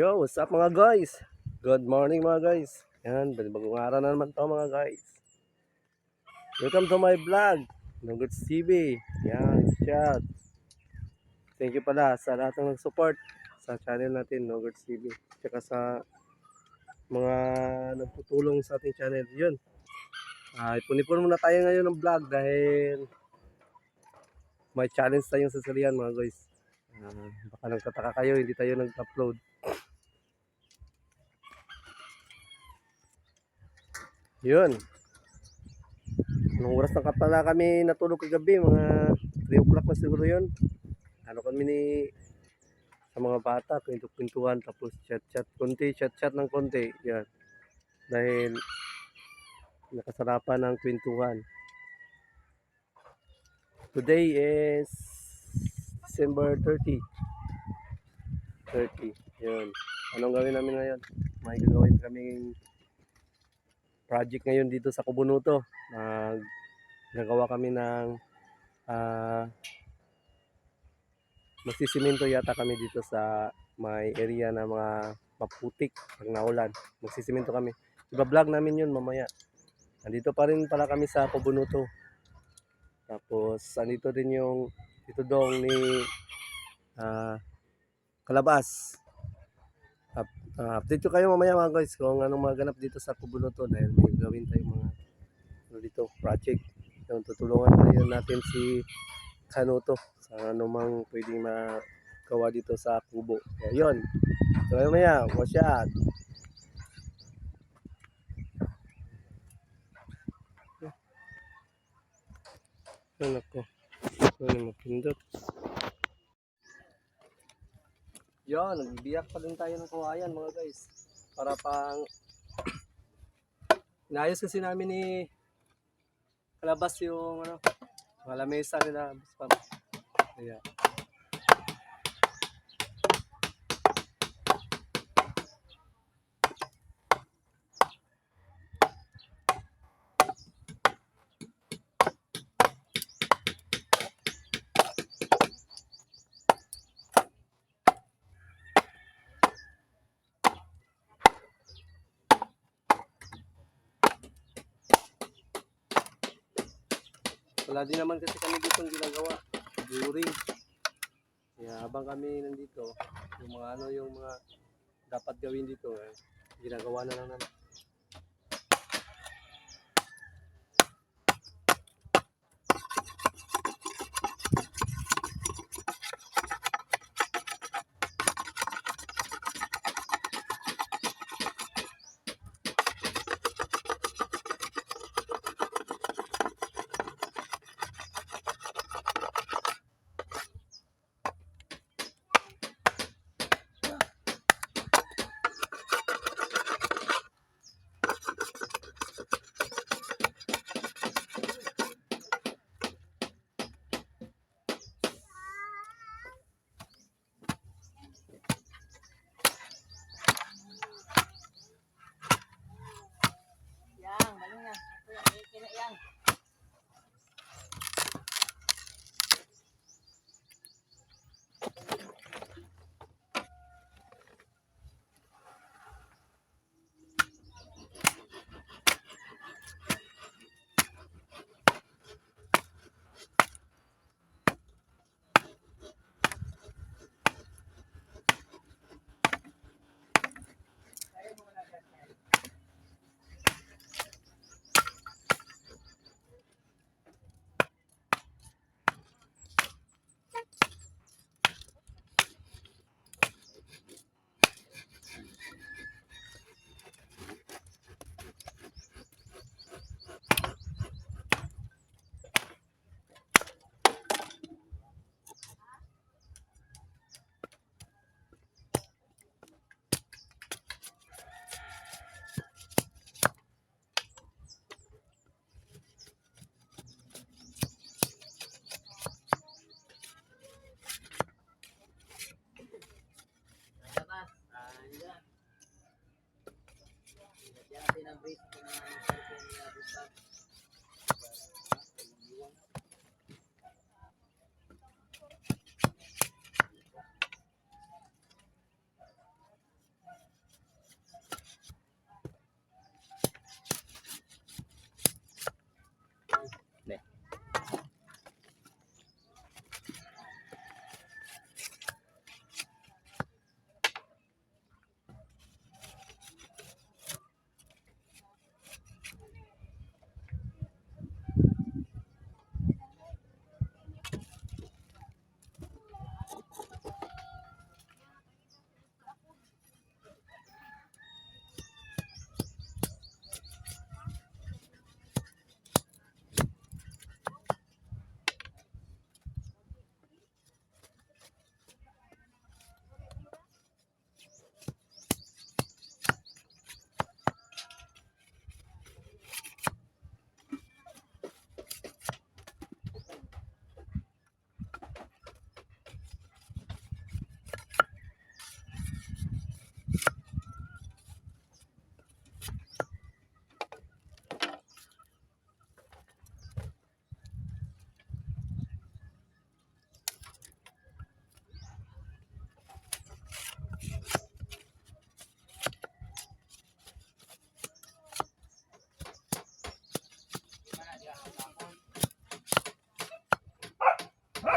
Yo, what's up mga guys? Good morning mga guys. Yan, bagong araw na naman to mga guys. Welcome to my vlog, Nuggets TV. Yan, shout. Thank you pala sa lahat ng nag-support sa channel natin, Nuggets TV. Tsaka sa mga nagtutulong sa ating channel. Yun. Ipon-ipon muna tayo ngayon ng vlog dahil may challenge tayong sasalihan mga guys. Baka nagtataka kayo, hindi tayo nag-upload. Yun. Anong oras na pala kami natulog kagabi? Mga 3 o'clock na siguro yun. Ano kami sa mga bata, pintuan tapos chat-chat ng konti. Yan. Dahil nakasarapan ng kwentuhan. Today is December 30. Yun. Anong gawin namin ngayon? May gagawin kaming project ngayon dito sa Kubunuto. Nagawa kami ng magsisimento yata kami dito sa may area na mga maputik pag naulan. Magsisimento kami. Iba-vlog namin yun mamaya. Andito pa rin pala kami sa Kubunuto. Tapos andito din yung dito dong ni Kalabas. Update ko kayo mamaya mga guys kung anong mga ganap dito sa Kubunuto dahil may gawin tayong mga dito project. Yung tutulungan tayo natin si Kanuto sa anumang pwedeng magawa dito sa kubo. Kaya yun. So mamaya, watch out. Ano ko? Ano mapindot? Yun, nagbiyak pa din tayo ng kawayan mga guys. Para pang inayos kasi namin ni Kalabas yung mga lamesa nila. Ayan. Wala din naman kasi kami dito ginagawa. During. Kaya habang kami nandito, yung mga dapat gawin dito, ginagawa na lang namin.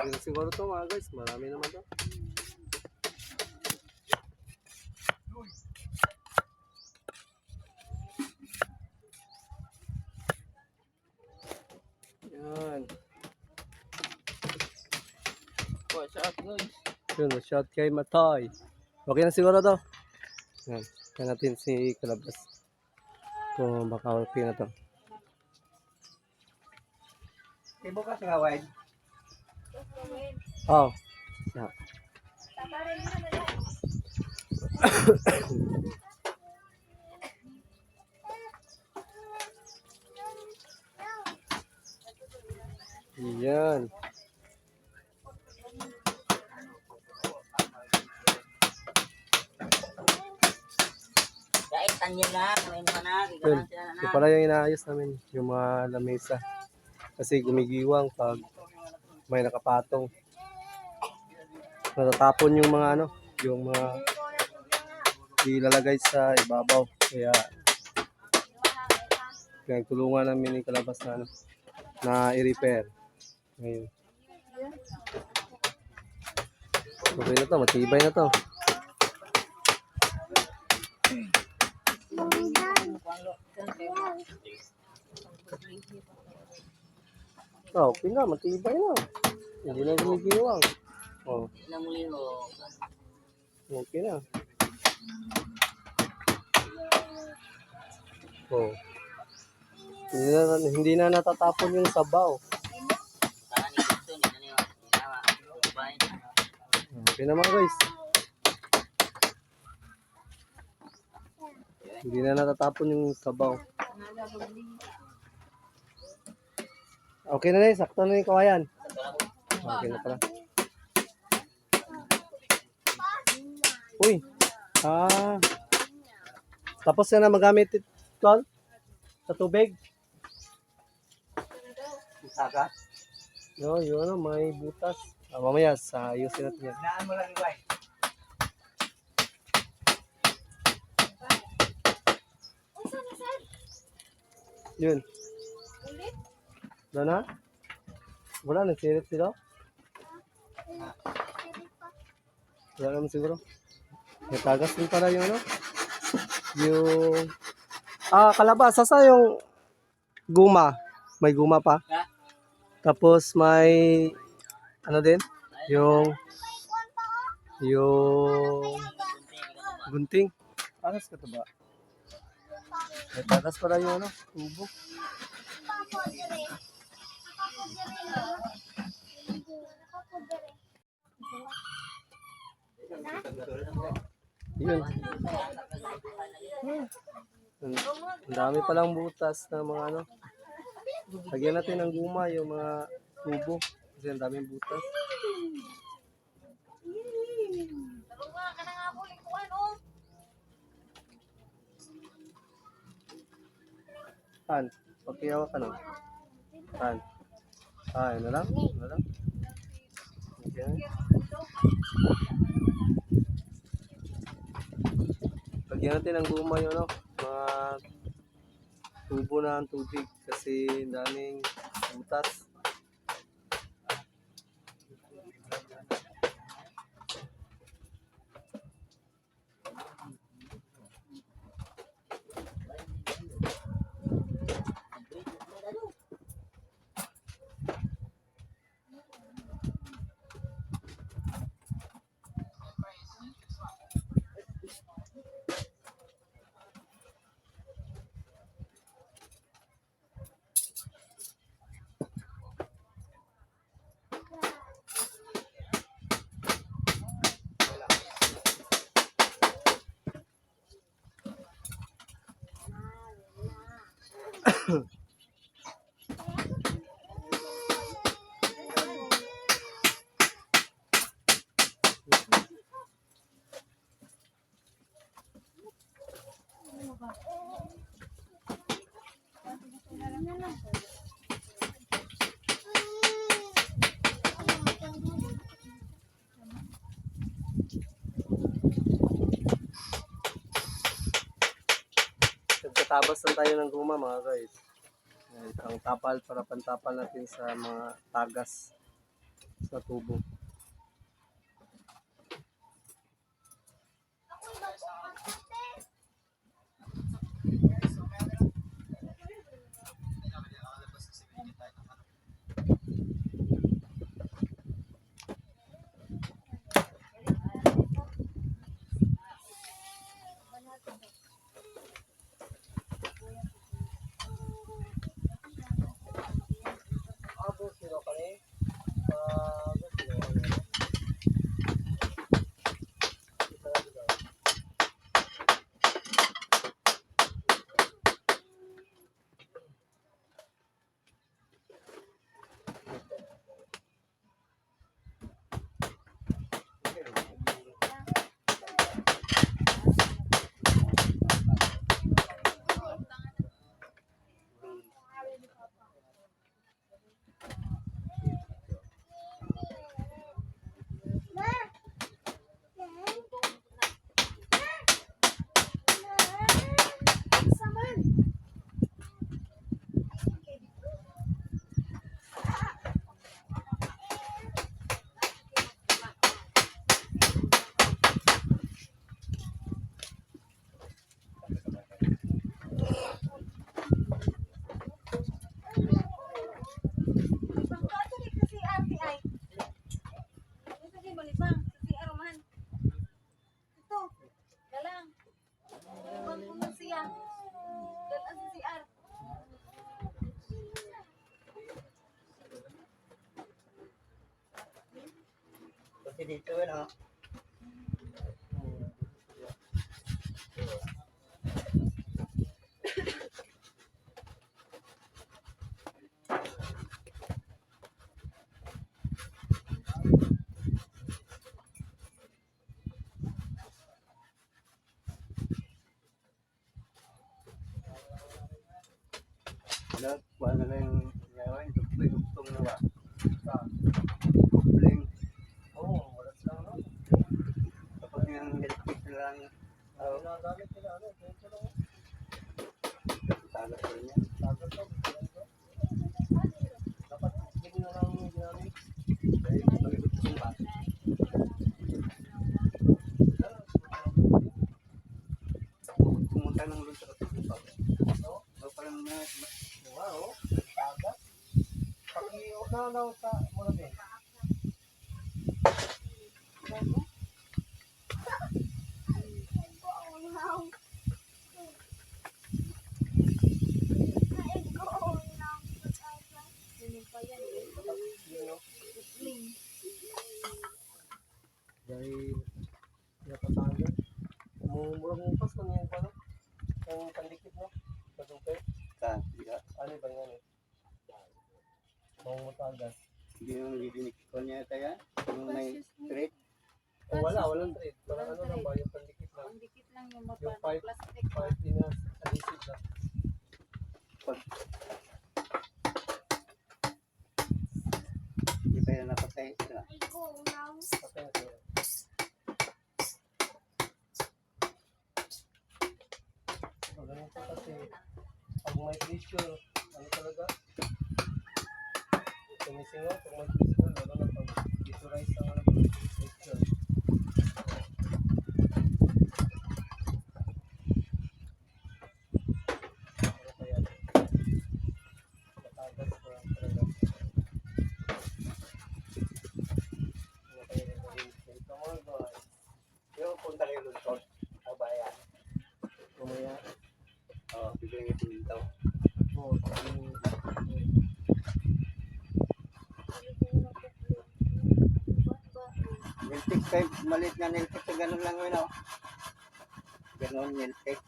Okay na siguro to mga guys. Marami naman to. Yan. Yun, shot kay Matoy. Okay na siguro to. Yan. Kaya natin si Kalabas. Kung baka okay na to. Tibo ka sa wide. Oh. Yeah. Yan. Kahit tanyan na, kumain ka na, Yun. kikanan sila na. Yung pala yung inaayos namin. Yung mga lamesa. Kasi gumigiwang pag may nakapatong. Natatapon yung mga ano. Yung mga ilalagay sa ibabaw. Kaya tulungan namin ni Kalabas na ano, na i-repair. Ngayon. Okay na to, matibay na to. Oh, okay na, matibay na. Hindi na gumigiwang. Oh, Ilang muli ho. okay na. Oh. Hindi na natatapon yung sabaw. Saan ni gusto, hindi na niyo. Ginawa. Babae. Okay naman guys. Hindi na natatapon yung sabaw. Okay na rin, sakto na yung kawayan. Okay na pala. Uy. Tapos na magamit ito sa tubig. Saka? No, yun ano, may butas. Mamaya, ayusin natin yan. Naan mo lang iba. Yun. Wala na? Wala, nagsirit sila? Wala naman siguro. May tagas din pala yung ano. Yung... kalabas. Sasa yung guma. May guma pa. Tapos may... Ano din? Yung gunting. Tagas ka to ba? May tagas pala yung ano. Tubo. Yun. Ang dami palang butas na mga ano. Lagyan natin ng guma yung mga tubo. Kasi ang daming butas. Tan, pagkiyawa ka na. Tan. Ano lang? Ano lang? Okay. Lagyan natin ng guma yung ano, mga tubo na ang tubig kasi daming butas. Nagtatabas lang tayo ng guma mga guys. Ang tapal para pantapal natin sa mga tagas. sa tubo. Kasi dito ano. Wala na yung gawin, dugtong na ba? Kupling. Oo, wala lang, no? Kapag yung electric na lang, Nagamit nila, ano, dito lang. tagas ko niya. Tagal to. Dapat hindi na lang yung ginamit. Dahil magdugtong ba? Pumunta ng lun sa katutupa. O parang Wow, tagal. Paki-unaw sa muna din. Dahil napatagal. Mumurang-mumpas man yung ano, yung pandikit mo. Padugay. Ano ba yan eh? Mumutagal. Hindi yung lidinig ko niya kaya, yung may straight. Oh, walang trade. Parang ano lang ba, yung pandikit lang. Ang dikit lang yung Yung mapa, pipe, plastic. pipe pinas, adhesive lang. Hindi pa yan napatay. Patay na sila. So, ganun po kasi, pag may pressure, ano talaga? Sumisingaw, pag may pressure, lalo na pag pressurize ang ano, pressure. Ano kaya? Matagas ko lang talaga. Ano kaya yung gawin? Come on, guys. Yung punta kayo lungsod, sa bayan. Mamaya, Bigyan yung pulintaw. Niltik kayo, malit na niltik sa ganun lang yun, oh. Ganun, niltik.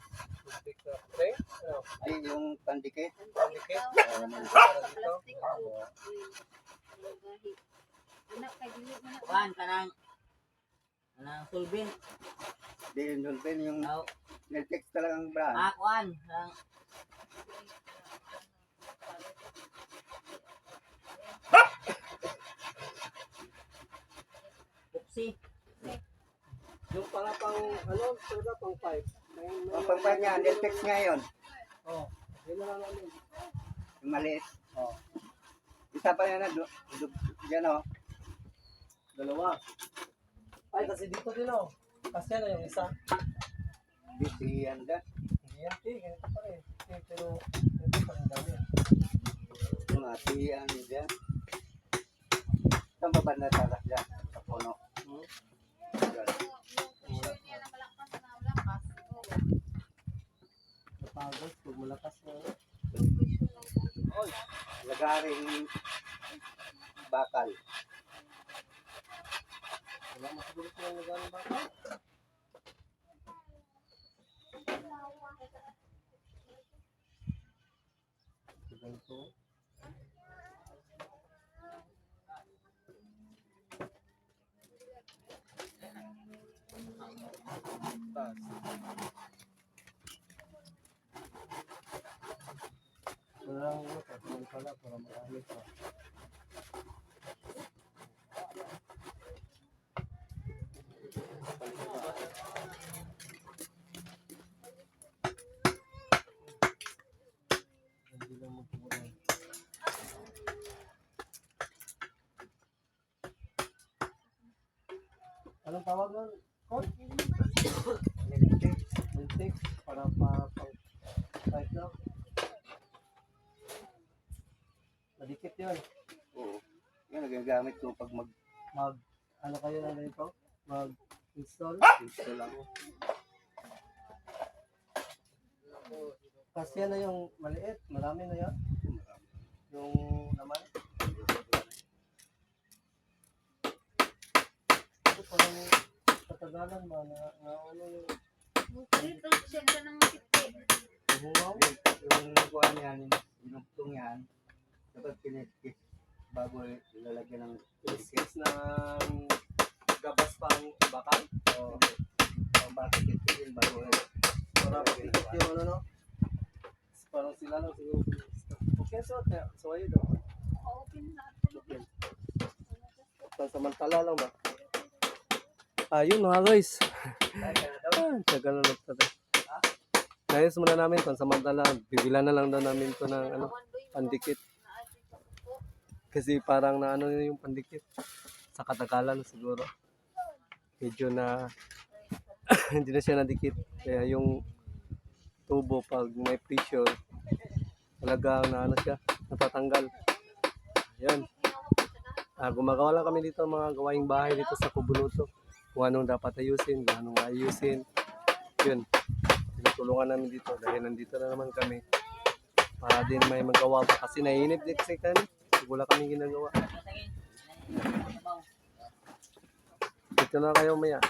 Hindi, yung pandikit. Pandikit? Plastic o gahi. Anak kay dili mo na. Kuhan, kanang sulbin. Hindi, yung sulbin, yung niltik talagang brand. Kuan, Buksi. Yung para pang, ano, talaga pang pipe. Ang pagpag niya, niltik niya yun. Oh, yun na lang namin. Yung maliit. Oh. Isa pa yan na, yan, oh. Dalawa. Ay, kasi dito din oh. Kasi na yung isa. Bisihan ka. Hindi yan, ganito pa rin. Pero, hindi pa rin dami. Yung atihan dyan. Saan ba ba natalas dyan? Sa puno. Dyan. Pressure niya na malakas na malakas. Napagod, pag malakas na. Pressure lang. Oy, lagaring bakal. Wala masiguro ko lang nagano ba? Ganito. Wala mo, patuloy pala para marami pa. Hindi lang magpupunan. Anong tawag nun? Code? Lintik. Para type lang. Madikit yun. Oo. Yan, nagagamit ko pag Ano kayo na ito? Mag-install? mag-install ako. Kasi yan na yung maliit. Marami na yan. Yung naman. Ito parang katagalan ba na ano yung Dito siya ka ng makiti. hungaw? Yung kuhan yan, binugtong yan, dapat pinitkis bago ilalagyan ng Piskis ng gabas pang bakal? o bakit itkis bago Para pikit yung ano no? Parang sila lang siguro. Okay, so ayun daw. Open na. Okay. Pansamantala lang ba? Ayun mga guys. Tagal na nagtatay. Nayos muna namin pansamantala. Bibilan na lang daw namin to ng ano, pandikit. Kasi parang na ano yung pandikit. Sa katagalan siguro. Medyo na hindi na siya nadikit. Kaya yung tubo pag may pressure talagang na ano siya, natatanggal. Ayan. Gumagawa lang kami dito ng mga gawaing bahay dito sa Kubunuto. Kung anong dapat ayusin, kung anong ayusin. Yun. Tinutulungan namin dito dahil nandito na naman kami. Para din may magawa pa kasi naiinip din kasi kami. Wala kami ginagawa. Dito na kayo maya.